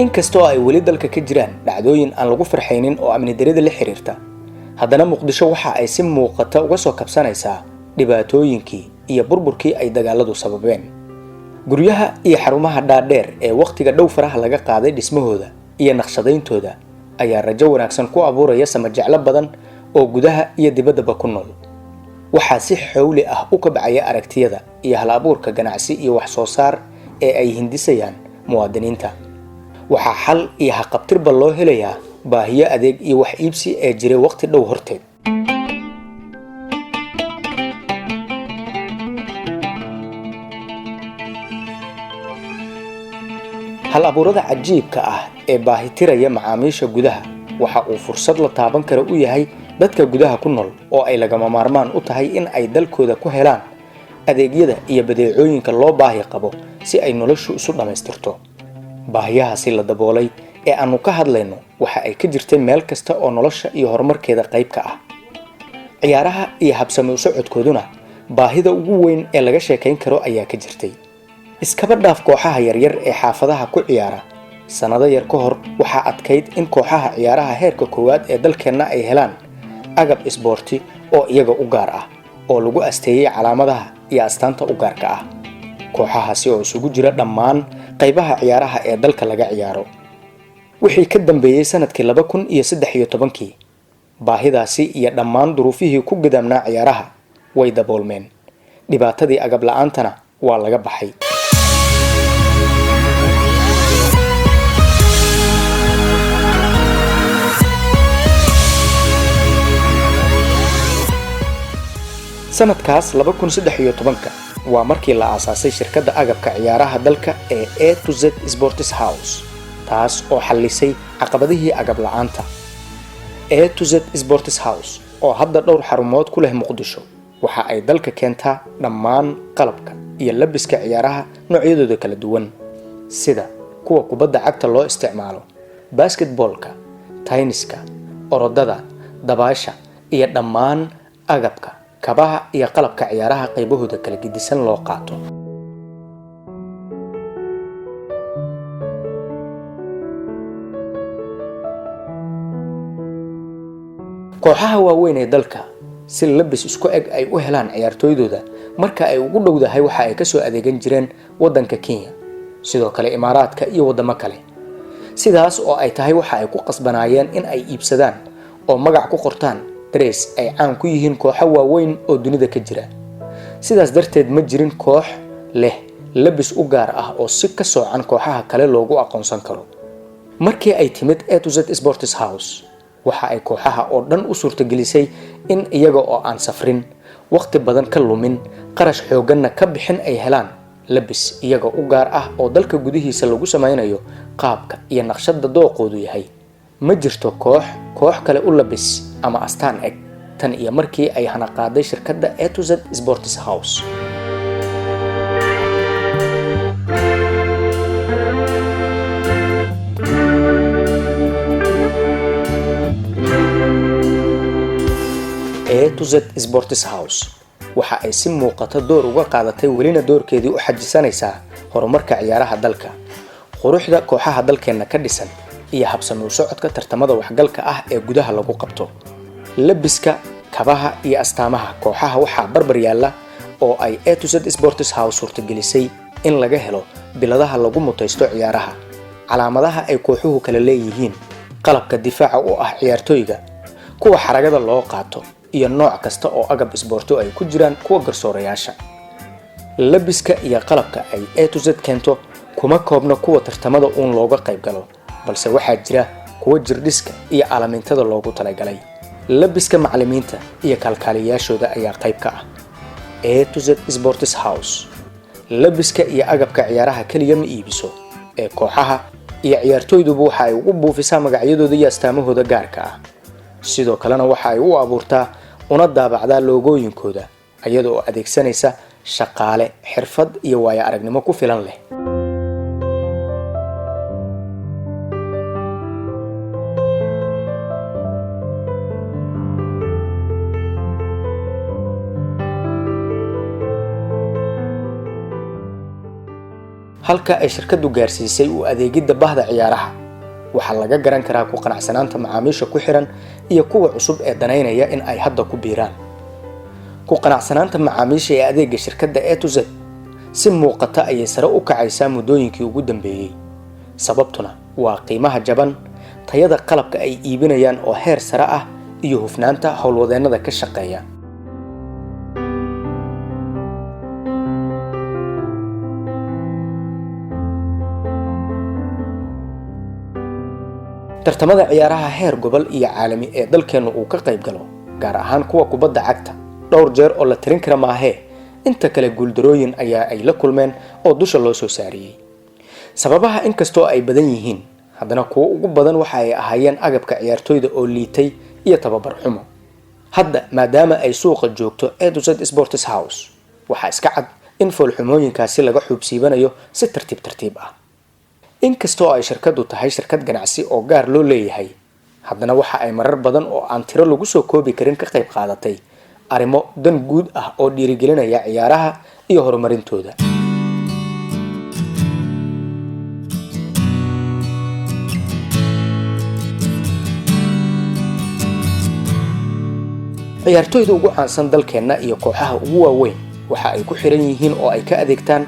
inkastoo ay weli dalka ka jiraan dhacdooyin aan lagu farxaynin oo amni darida la xiriirta, haddana Muqdisho waxa ay si muuqata uga soo kabsanaysaa dhibaatooyinkii iyo burburkii ay dagaaladu sababeen. guryaha iyo xarumaha dhaadheer ee waqtiga dhow faraha laga qaaday dhismahooda iyo naqshadayntooda ayaa rajo wanaagsan ku abuuraya samajeclo badan oo gudaha iyo dibaddaba ku nool. waxaa si xawli ah u kabcaya aragtiyada iyo hal-abuurka ganacsi iyo wax soo saar ee ay hindisayaan muwaadiniinta. waxaa xal iyo haqabtirba loo helayaa baahiyo adeeg iyo wax iibsi ee jiray waqti dhow horteed. hal-abuurada cajiibka ah ee baahitiraya macaamiisha gudaha waxa uu fursad la taaban karo u yahay dadka gudaha ku nool oo ay lagama maarmaan u tahay in ay dalkooda ku helaan adeegyada iyo badeecooyinka loo baahi qabo si ay noloshu isu dhamaystirto. baahiyahaasi la daboolay ee aanu ka hadlayno waxa ay ka jirtay meel kasta oo nolosha iyo horumarkeeda qayb ka ah. ciyaaraha iyo habsami u socodkooduna baahida ugu weyn ee laga sheekayn karo ayaa ka jirtay. iskaba dhaaf kooxaha yaryar ee xaafadaha ku ciyaara, sanado yar ka hor waxaa adkayd in kooxaha ciyaaraha heerka koowaad ee dalkeenna ay helaan agab isboorti oo iyaga u gaar ah oo lagu asteeyay calaamadaha iyo astaanta u gaarka ah. kooxahaasi oo isugu jira dhammaan qaybaha ciyaaraha ee dalka laga ciyaaro. wixii ka dambeeyay sanadkii 2013 baahidaasi iyo dhammaan duruufihii ku gadaamnaa ciyaaraha way daboolmeen. dhibaatadii agab la'aantana waa laga baxay. sanadkaas 2013 waa markii la aasaasay shirkadda agabka ciyaaraha dalka ee A to Z Sports House, taas oo xallisay caqabadihii agab la'aanta. A to Z Sports House oo hadda dhowr xarumood ku leh Muqdisho waxa ay dalka keentaa dhammaan qalabka iyo labiska ciyaaraha noocyadooda kala duwan, sida kuwa kubadda cagta loo isticmaalo, basketballka, tenniska, orodada, dabaasha iyo dhammaan agabka kabaha iyo qalabka ciyaaraha qaybahooda kala gedisan loo qaato. kooxaha waaweyn ee dalka si labis isku eg ay u helaan ciyaartooydooda marka ay ugu dhowdahay waxa ay ka soo adeegan jireen wadanka Kenya, sidoo kale Imaaraadka iyo wadamo kale. sidaas oo ay tahay waxa ay ku qasbanaayeen in ay iibsadaan oo magac ku qortaan dress ay caan ku yihiin kooxo waaweyn oo dunida ka jira. sidaas darteed ma jirin koox leh labis u gaar ah oo si ka soocan kooxaha kale loogu aqoonsan karo. markii ay timid A to Z Sports House waxa ay kooxaha oo dhan u suurtagelisay in iyaga oo aan safrin, waqti badan ka lumin, qarash xooganna ka bixin ay helaan labis iyaga u gaar ah oo dalka gudihiisa lagu samaynayo qaabka iyo naqshadda dooqoodu yahay. ma jirto koox kale u labis ama astaan eg tan iyo markii ay hana qaaday shirkadda A to Z Sports House. A to Z Sports House waxa ay si muuqata door uga qaadatay welina doorkeedii u xajisanaysaa horumarka ciyaaraha dalka, quruxda kooxaha dalkeena ka dhisan iyo habsami u socodka tartamada waxgalka ah ee gudaha lagu qabto. labiska, kabaha iyo astaamaha kooxaha waxaa barbar yaalla oo ay A to Z Sports House suurtagelisay in laga helo biladaha lagu mutaysto ciyaaraha, calaamadaha ay kooxuhu kala leeyihiin, qalabka difaaca u ah ciyaartooyga, kuwa xaragada loo qaato iyo nooc kasta oo agab isboorto ay ku jiraan kuwa garsoorayaasha. labiska iyo qalabka ay A to Z keento kuma koobna kuwa tartamada uun looga qayb galo, balse waxaa jira kuwa jirdhiska iyo alamintada loogu talagalay. labiska macallimiinta iyo kalkaaliyaashooda ayaa qayb ka ah. A to Z Sports House labiska iyo agabka ciyaaraha kaliya ma iibiso ee kooxaha iyo ciyaartooyduba waxa ay ugu buufisaa magacyadooda iyo astaamahooda gaarka ah. sidoo kalena waxa ay u abuurtaa una daabacdaa loogooyinkooda iyada oo adeegsanaysa shaqaale xirfad iyo waayo aragnimo ku filan leh. halka ay shirkadu gaarsiisay u adeegidda bahda ciyaaraha. waxaa laga garan karaa ku qanacsanaanta macaamiisha ku xiran iyo kuwa cusub ee danaynaya in ay hadda ku biiraan. ku qanacsanaanta macaamiisha ee adeegga shirkadda A to Z si muuqata ayay sare u kacaysaa muddooyinkii ugu dambeeyay. sababtuna waa qiimaha jaban, tayada qalabka ay iibinayaan oo heer sare ah iyo hufnaanta howlwadeennada ka shaqeeya. tartamada ciyaaraha heer gobol iyo caalami ee dalkeenu uu ka qayb galo, gaar ahaan kuwa kubadda cagta, dhowr jeer oo la tirin kara maahee inta kale guuldarooyin ayaa ay la kulmeen oo dusha loo soo saariyay. sababaha inkastoo ay badan yihiin, haddana kuwa ugu badan waxa ay ahaayeen agabka ciyaartoyda oo liitay iyo tababar xumo. hadda maadaama ay suuqa joogto A to Z Sports House, waxaa iska cad in foolxumooyinkaasi laga xuubsiibanayo si tartiib ah. inkastoo ay shirkadu tahay shirkad ganacsi oo gaar loo leeyahay, haddana waxa ay marar badan oo aan tiro lagu soo koobi karin ka qayb qaadatay arrimo dan guud ah oo dhiirigelinaya ciyaaraha iyo horumarintooda. ciyaartoyda ugu caansan dalkeena iyo kooxaha ugu waaweyn waxa ay ku xiran yihiin oo ay ka adeegtaan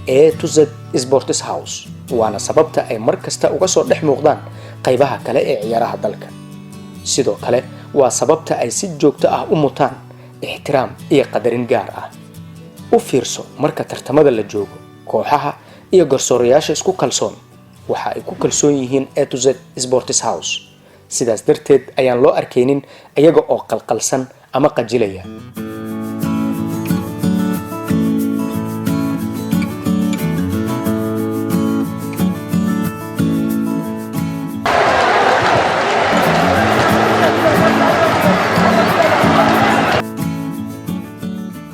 A to Z Sports House, waana sababta ay mar kasta uga soo dhex muuqdaan qaybaha kale ee ciyaaraha dalka. sidoo kale waa sababta ay si joogto ah u mutaan ixtiraam iyo qadarin gaar ah. u fiirso marka tartamada la joogo, kooxaha iyo garsoorayaasha isku kalsoon waxa ay ku kalsoon yihiin A to Z Sports House. sidaas darteed ayaan loo arkaynin iyaga oo qalqalsan ama qajilaya.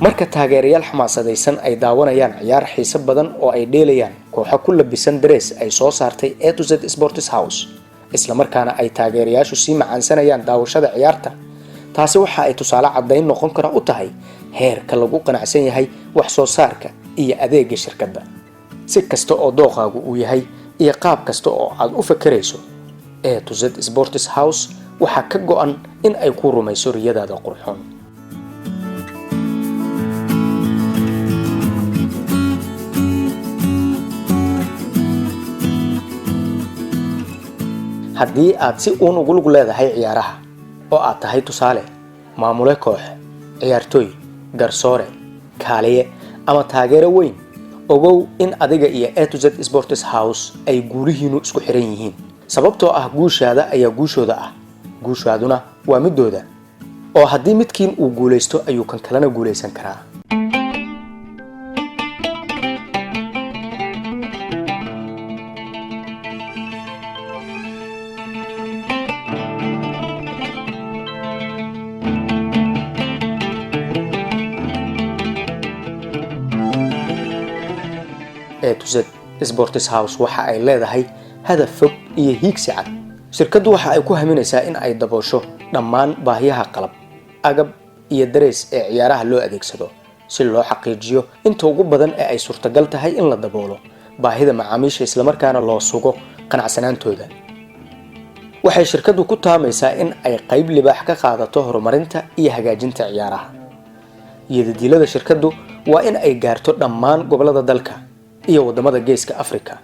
marka taageerayaal xamaasadaysan ay daawanayaan ciyaar xiiso badan oo ay dheelayaan kooxo ku labisan darees ay soo saartay A to Z Sports House, isla markaana ay taageerayaashu sii macaansanayaan daawashada ciyaarta, taasi waxa ay tusaale cadayn noqon kara u tahay heerka lagu qanacsan yahay wax soo saarka iyo adeegga shirkadda. si kasta oo dooqaagu uu yahay iyo qaab kasta oo aad u fakarayso, A to Z Sports House waxa ka go'an in ay ku rumayso riyadaada qurxoon. haddii aad si uun ugu lug leedahay ciyaaraha oo aad tahay tusaale, maamule koox, ciyaartoy, garsoore, kaaliye ama taageero weyn, ogow in adiga iyo A to Z Sports House ay guulihiinu isku xiran yihiin. sababtoo ah guushaada ayaa guushooda ah, guushaaduna waa midooda, oo haddii midkiin uu guulaysto ayuu kan kalena guulaysan karaa. A to Z Sports House waxa ay leedahay hadaf fog iyo hiigsi cad. shirkaddu waxa ay ku haminaysaa in ay daboosho dhammaan baahiyaha qalab, agab iyo darees ee ciyaaraha loo adeegsado si loo xaqiijiyo inta ugu badan ee ay suurtagal tahay in la daboolo baahida macaamiisha isla markaana loo sugo qanacsanaantooda. waxay shirkaddu ku taamaysaa in ay qayb libaax ka qaadato horumarinta iyo hagaajinta ciyaaraha. iyadadiilada shirkaddu waa in ay gaarto dhammaan gobolada dalka iyo wadamada Geeska Afrika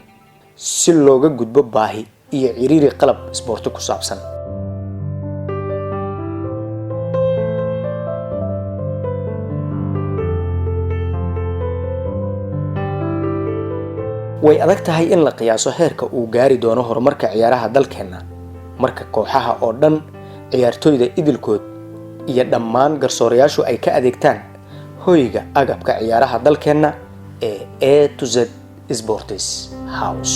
si looga gudbo baahi iyo ciriiri qalab isboorti ku saabsan. way adag tahay in la qiyaaso heerka uu gaari doono horumarka ciyaaraha dalkeena marka kooxaha oo dhan, ciyaartoyda idilkood iyo dhammaan garsoorayaashu ay ka adeegtaan hoyga agabka ciyaaraha dalkeena ee A to Z Sports House.